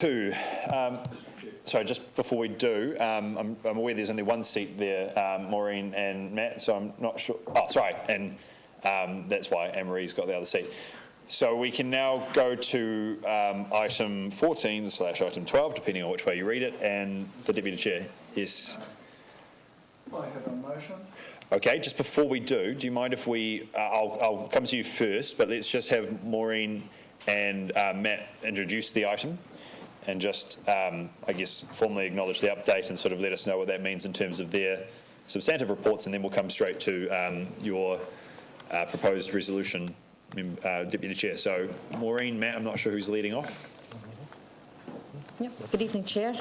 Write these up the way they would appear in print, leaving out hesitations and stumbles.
Sorry, just before we do, I'm aware there's only one seat there, Maureen and Matt, so I'm not sure. Oh, sorry, and that's why Anne-Marie's got the other seat. So we can now go to item 14/item 12, depending on which way you read it, and the Deputy Chair. Yes. I have a motion. Okay, just before we do you mind if we, I'll come to you first, but let's just have Maureen and Matt introduce the item and just, I guess, formally acknowledge the update and sort of let us know what that means in terms of their substantive reports, and then we'll come straight to your proposed resolution, Deputy Chair. So, Maureen, Matt, I'm not sure who's leading off. Yep. Good evening, Chair.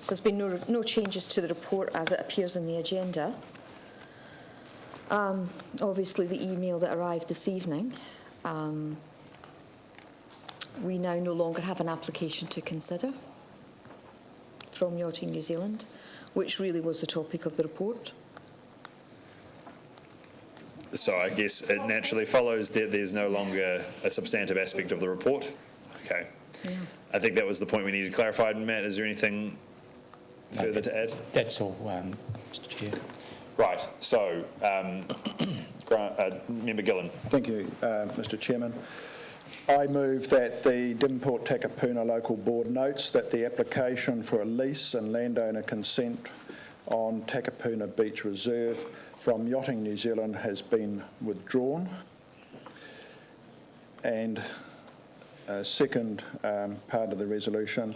There's been no changes to the report as it appears in the agenda. Obviously, the email that arrived this evening, we now no longer have an application to consider from Yachting New Zealand, which really was the topic of the report. So I guess it naturally follows that there's no longer a substantive aspect of the report. Okay. Yeah. I think that was the point we needed clarified. Matt, is there anything further to add? That's all, Mr Chair. Right. So, Member Gillen. Thank you, Mr Chairman. I move that the Devonport-Takapuna Local Board notes that the application for a lease and landowner consent on Takapuna Beach Reserve from Yachting New Zealand has been withdrawn. And second part of the resolution,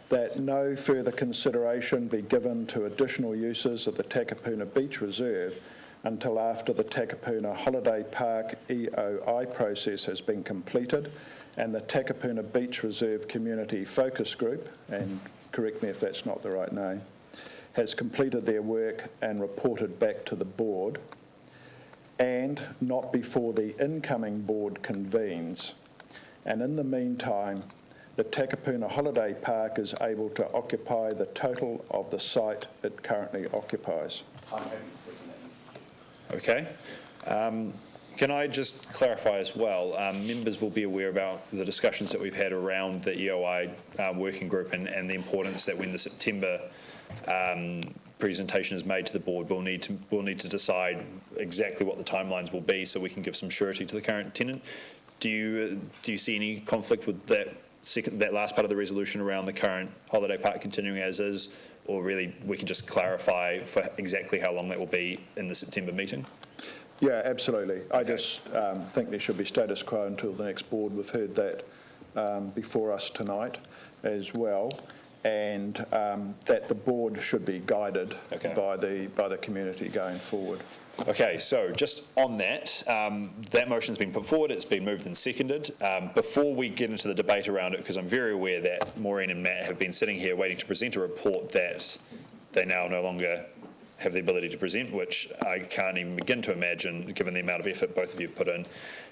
that no further consideration be given to additional uses of the Takapuna Beach Reserve until after the Takapuna Holiday Park EOI process has been completed and the Takapuna Beach Reserve Community Focus Group, and correct me if that's not the right name, has completed their work and reported back to the board, and not before the incoming board convenes. And in the meantime, the Takapuna Holiday Park is able to occupy the total of the site it currently occupies. Okay. Can I just clarify as well, members will be aware about the discussions that we've had around the EOI working group and the importance that when the September presentation is made to the board, we'll need to decide exactly what the timelines will be so we can give some surety to the current tenant. Do you see any conflict with that last part of the resolution around the current holiday park continuing as is, or really we can just clarify for exactly how long that will be in the September meeting? Yeah, absolutely. Okay. I just think there should be status quo until the next board. We've heard that before us tonight as well, and that the board should be guided by the community going forward. Okay, so just on that, that motion's been put forward, it's been moved and seconded. Before we get into the debate around it, because I'm very aware that Maureen and Matt have been sitting here waiting to present a report that they now no longer have the ability to present, which I can't even begin to imagine, given the amount of effort both of you have put in,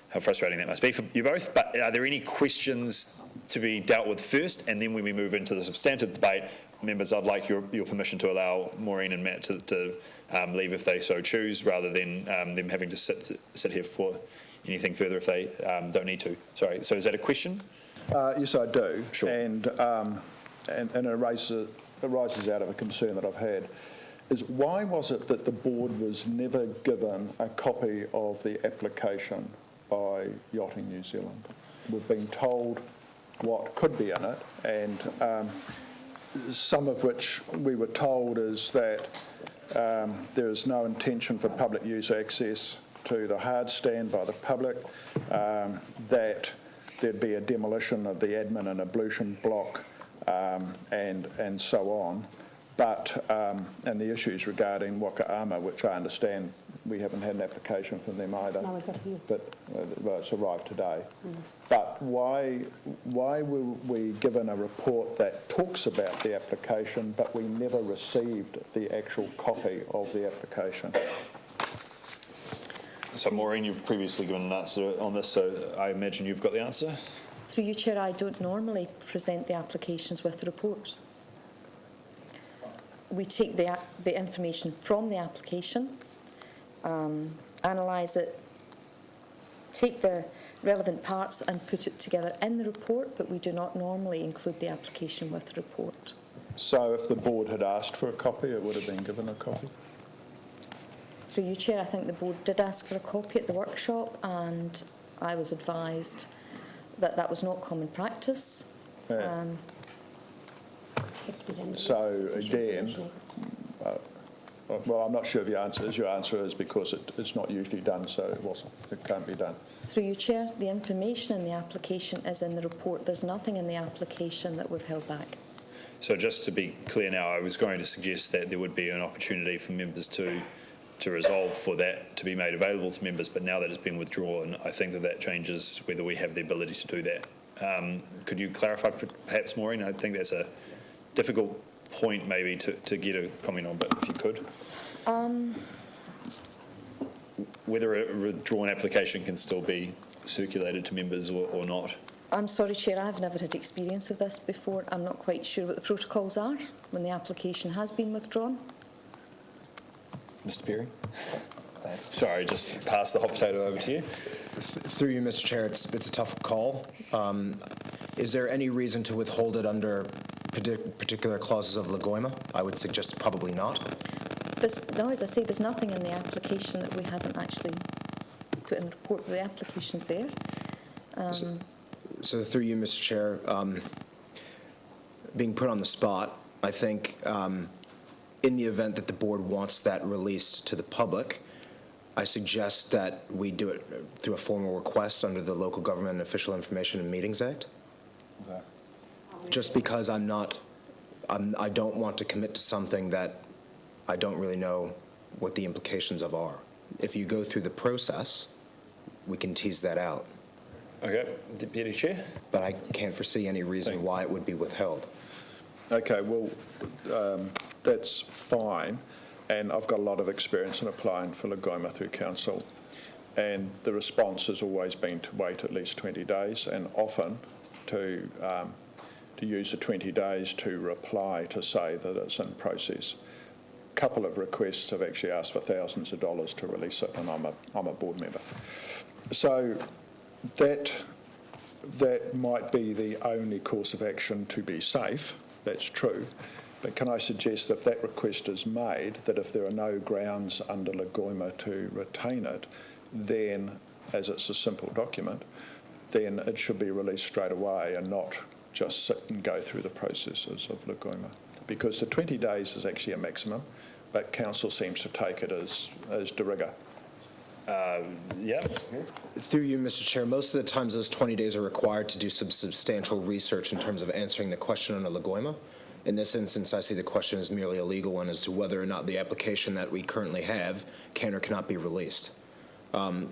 how frustrating that must be for you both. But are there any questions to be dealt with first? And then when we move into the substantive debate, members, I'd like your permission to allow Maureen and Matt to leave if they so choose, rather than them having to sit here for anything further if they don't need to. Sorry, so is that a question? Yes, I do. Sure. And it arises out of a concern that I've had, is why was it that the board was never given a copy of the application by Yachting New Zealand? We've been told what could be in it, and some of which we were told is that there is no intention for public use access to the hard stand by the public, that there'd be a demolition of the admin and ablution block, and so on. But, and the issues regarding Wakaama, which I understand we haven't had an application from them either. No, we've got here. But, well, it's arrived today. But why were we given a report that talks about the application, but we never received the actual copy of the application? So Maureen, you've previously given an answer on this, so I imagine you've got the answer? Through you, Chair, I don't normally present the applications with the reports. We take the information from the application, analyse it, take the relevant parts and put it together in the report, but we do not normally include the application with the report. So if the board had asked for a copy, it would have been given a copy? Through you, Chair, I think the board did ask for a copy at the workshop, and I was advised that that was not common practice. Yeah. So again, well, I'm not sure of your answer. Your answer is because it's not usually done, so it can't be done. Through you, Chair, the information in the application is in the report. There's nothing in the application that we've held back. So just to be clear now, I was going to suggest that there would be an opportunity for members to resolve for that to be made available to members, but now that it's been withdrawn, I think that changes whether we have the ability to do that. Could you clarify perhaps, Maureen? I think that's a difficult point maybe to get a comment on, but if you could. Whether a withdrawn application can still be circulated to members or not. I'm sorry, Chair, I've never had experience of this before. I'm not quite sure what the protocols are when the application has been withdrawn. Mr. Perry? Thanks. Sorry, just pass the hot potato over to you. Through you, Mr. Chair, it's a tough call. Is there any reason to withhold it under particular clauses of Lagoima? I would suggest probably not. No, as I say, there's nothing in the application that we haven't actually put in the report, but the application's there. So through you, Mr. Chair, being put on the spot, I think in the event that the board wants that released to the public, I suggest that we do it through a formal request under the Local Government and Official Information and Meetings Act. Okay. Just because I don't want to commit to something that I don't really know what the implications of are. If you go through the process, we can tease that out. Okay, Deputy Chair? But I can't foresee any reason why it would be withheld. Okay, well, that's fine. And I've got a lot of experience in applying for Lagoima through council. And the response has always been to wait at least 20 days and often to use the 20 days to reply to say that it's in process. A couple of requests have actually asked for thousands of dollars to release it, and I'm a board member. So that might be the only course of action to be safe. That's true. But can I suggest if that request is made, that if there are no grounds under Lagoima to retain it, then, as it's a simple document, then it should be released straight away and not just sit and go through the processes of Lagoima. Because the 20 days is actually a maximum, but council seems to take it as de rigueur. Yeah. Through you, Mr. Chair, most of the times those 20 days are required to do some substantial research in terms of answering the question under Lagoima. In this instance, I see the question as merely a legal one as to whether or not the application that we currently have can or cannot be released.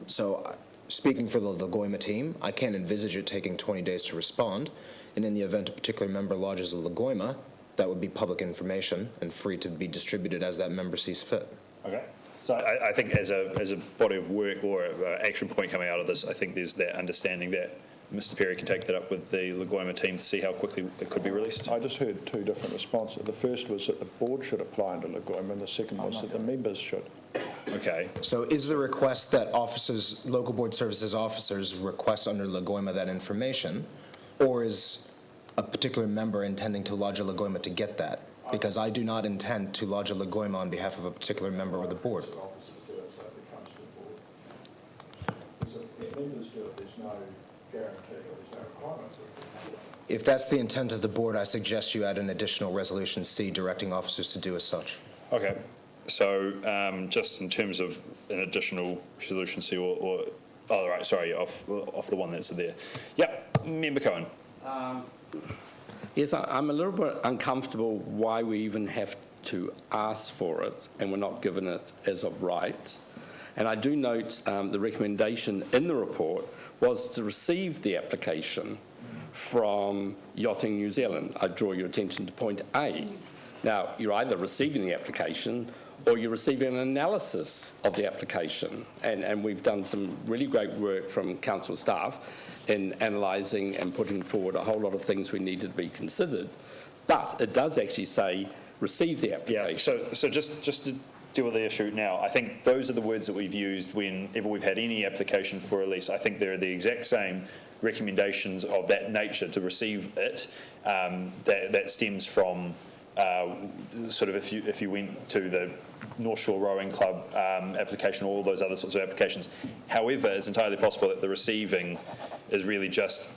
So speaking for the Lagoima team, I can't envisage it taking 20 days to respond, and in the event a particular member lodges a Lagoima, that would be public information and free to be distributed as that member sees fit. Okay. So I think as a body of work or action point coming out of this, I think there's that understanding that Mr. Perry can take that up with the Lagoima team to see how quickly it could be released. I just heard two different responses. The first was that the board should apply under Lagoima, and the second was that the members should. Okay. So is the request that officers, local board services officers request under Lagoima that information, or is a particular member intending to lodge a Lagoima to get that? Because I do not intend to lodge a Lagoima on behalf of a particular member of the board. If that's the intent of the board, I suggest you add an additional resolution C directing officers to do as such. Okay. So just in terms of an additional resolution C or oh, right, sorry, off the one that's there. Yep, Member Cohen. Yes, I'm a little bit uncomfortable why we even have to ask for it and we're not given it as of right. And I do note the recommendation in the report was to receive the application from Yachting New Zealand. I draw your attention to point A. Now, you're either receiving the application or you're receiving an analysis of the application. And we've done some really great work from council staff in analysing and putting forward a whole lot of things we needed to be considered. But it does actually say receive the application. Yeah, so just to deal with the issue now. I think those are the words that we've used whenever we've had any application for a lease. I think they're the exact same recommendations of that nature to receive it. That stems from sort of if you went to the North Shore Rowing Club application, all those other sorts of applications. However, it's entirely possible that the receiving is really just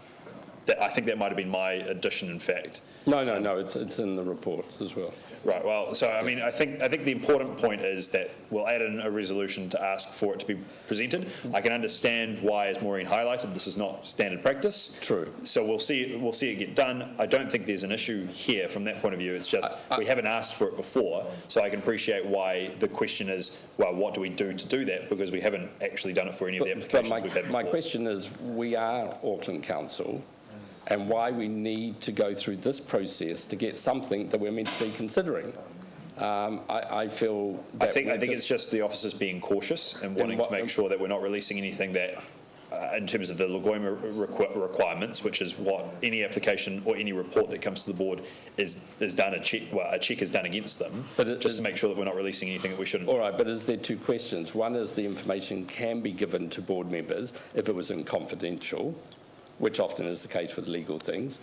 that. I think that might have been my addition, in fact. No, it's in the report as well. Right, well, so I mean, I think the important point is that we'll add in a resolution to ask for it to be presented. I can understand why, as Maureen highlighted, this is not standard practice. True. So we'll see it get done. I don't think there's an issue here from that point of view. It's just we haven't asked for it before, so I can appreciate why the question is, well, what do we do to do that? Because we haven't actually done it for any of the applications we've had before. My question is, we are Auckland Council, and why we need to go through this process to get something that we're meant to be considering. I feel that I think it's just the officers being cautious and wanting to make sure that we're not releasing anything that, in terms of the Lagoima requirements, which is what any application or any report that comes to the board is done, a check is done against them, just to make sure that we're not releasing anything that we shouldn't. All right, but is there two questions? One is the information can be given to board members if it was in confidential, which often is the case with legal things,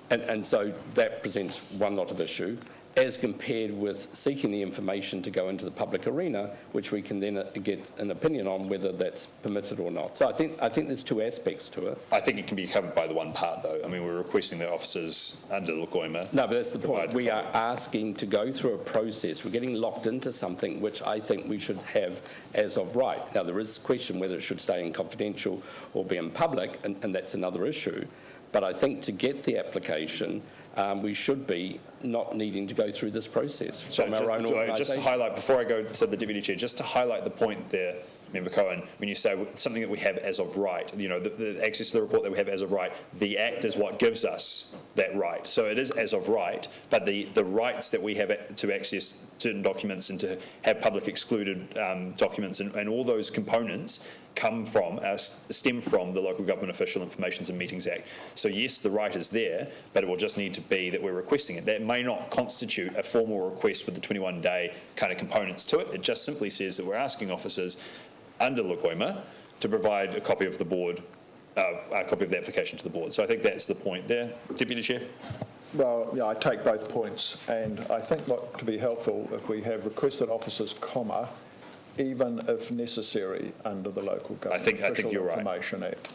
and so that presents one lot of issue, as compared with seeking the information to go into the public arena, which we can then get an opinion on whether that's permitted or not. So I think there's two aspects to it. I think it can be covered by the one part, though. I mean, we're requesting that officers under the Lagoima. No, but that's the point. We are asking to go through a process. We're getting locked into something which I think we should have as of right. Now, there is a question whether it should stay in confidential or be in public, and that's another issue. But I think to get the application, we should be not needing to go through this process from our own organisation. Just to highlight, before I go to the Deputy Chair, just to highlight the point there, Member Cohen, when you say something that we have as of right, you know, the access to the report that we have as of right, the Act is what gives us that right. So it is as of right, but the rights that we have to access certain documents and to have public excluded documents and all those components stem from the Local Government Official Informations and Meetings Act. So yes, the right is there, but it will just need to be that we're requesting it. That may not constitute a formal request with the 21-day kind of components to it. It just simply says that we're asking officers under Lagoima to provide a copy of the board, a copy of the application to the board. So I think that's the point there. Deputy Chair? Well, yeah, I take both points, and I think, like, to be helpful, if we have requested officers, comma, even if necessary under the Local Government Official Information Act,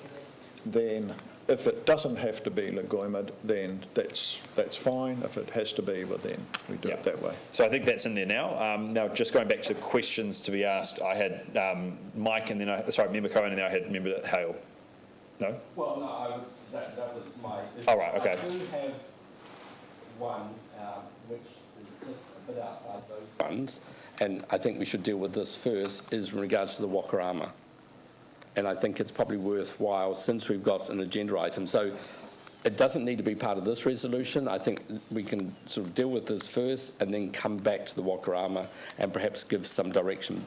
then if it doesn't have to be Lagoima, then that's fine. If it has to be, well, then we do it that way. So I think that's in there now. Now, just going back to questions to be asked, I had Mike, and then Member Cohen, and then I had Member Hale. No? Well, no, that was my issue. Oh, right, okay. I do have one which is just a bit outside those ones, and I think we should deal with this first, is in regards to the Wakarama. And I think it's probably worthwhile, since we've got an agenda item. So it doesn't need to be part of this resolution. I think we can sort of deal with this first and then come back to the Wakarama and perhaps give some direction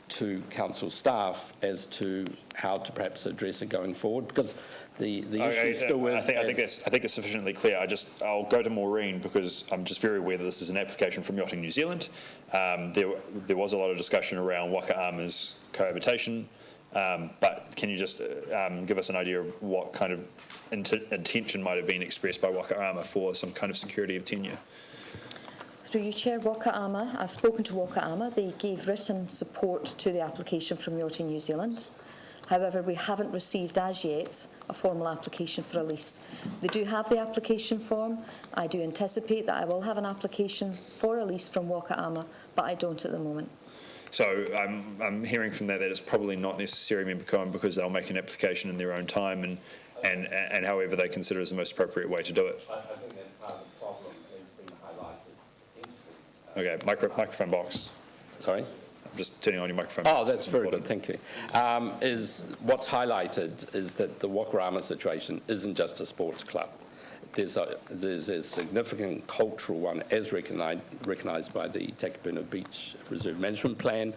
to council staff as to how to perhaps address it going forward, because the issue still is. I think it's sufficiently clear. I'll go to Maureen, because I'm just very aware that this is an application from Yachting New Zealand. There was a lot of discussion around Wakaama's cohabitation, but can you just give us an idea of what kind of intention might have been expressed by Wakaama for some kind of security of tenure? Through you, Chair, Wakaama, I've spoken to Wakaama. They gave written support to the application from Yachting New Zealand. However, we haven't received as yet a formal application for a lease. They do have the application form. I do anticipate that I will have an application for a lease from Wakaama, but I don't at the moment. So I'm hearing from that it's probably not necessary, Member Cohen, because they'll make an application in their own time and however they consider is the most appropriate way to do it. I think that's part of the problem that's been highlighted. Okay, microphone box. Sorry? I'm just turning on your microphone. Oh, that's very good, thank you. Is what's highlighted is that the Wakarama situation isn't just a sports club. There's a significant cultural one, as recognised by the Takapuna Beach Reserve Management Plan,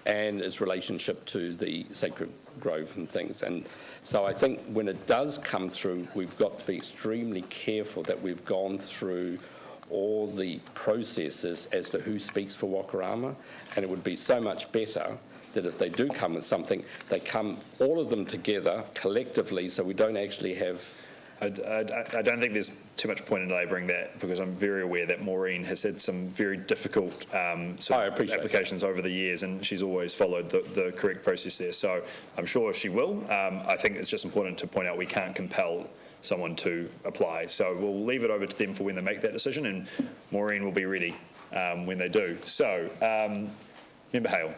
and its relationship to the Sacred Grove and things. And so I think when it does come through, we've got to be extremely careful that we've gone through all the processes as to who speaks for Wakarama, and it would be so much better that if they do come with something, they come all of them together collectively, so we don't actually have. I don't think there's too much point in labouring that, because I'm very aware that Maureen has had some very difficult sort of applications over the years, and she's always followed the correct process there. So I'm sure she will. I think it's just important to point out we can't compel someone to apply. So we'll leave it over to them for when they make that decision, and Maureen will be ready when they do. So, Member Hale.